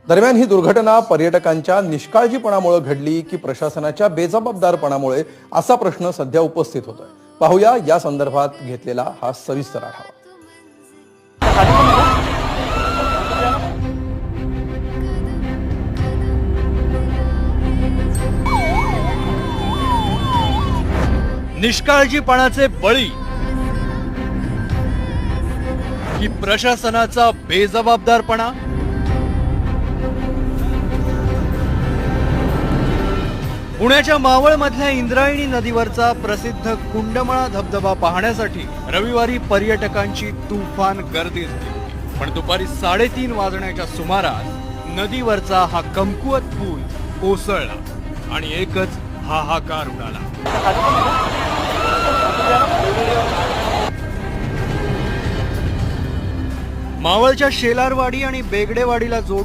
दरम्यान ही दुर्घटना पर्यटकांच्या निष्काळजीपणामुळे घडली की प्रशासनाच्या बेजबाबदारपणामुळे असा प्रश्न सध्या उपस्थित होतोय। पाहूया या संदर्भात घेतलेला हा सविस्तर आढावा। निष्काळजीपणाचे बळी की प्रशासनाचा बेजबाबदारपणा? पुण्याच्या मावळमधल्या इंद्रायणी नदीवरचा प्रसिद्ध कुंडमळा धबधबा पाहण्यासाठी रविवारी पर्यटकांची तुफान गर्दी झाली। पण दुपारी 3:30 वाजण्याच्या सुमारास नदीवरचा हा कमकुवत पूल कोसळला आणि एकच हाहाकार उडाला। मावळच्या शेलारवाडी आणि बेगडेवाडीला